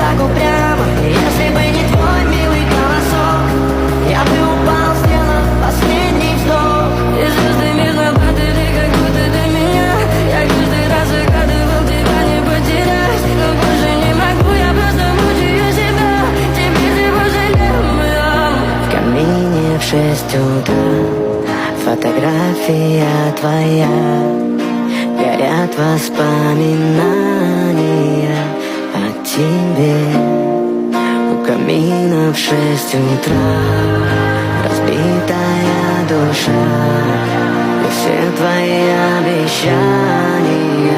так упрямо. Если бы не твой милый голосок, я бы упал, сделав последний вздох. И звездами заплатили, как будто до меня. Я каждый раз загадывал тебя не потерять, но больше не могу, я просто мучаю себя. Теперь ты пожалел меня. В камине в 6 утра фотография твоя, горят воспоминания о тебе. У камина в 6 утра разбитая душа, и все твои обещания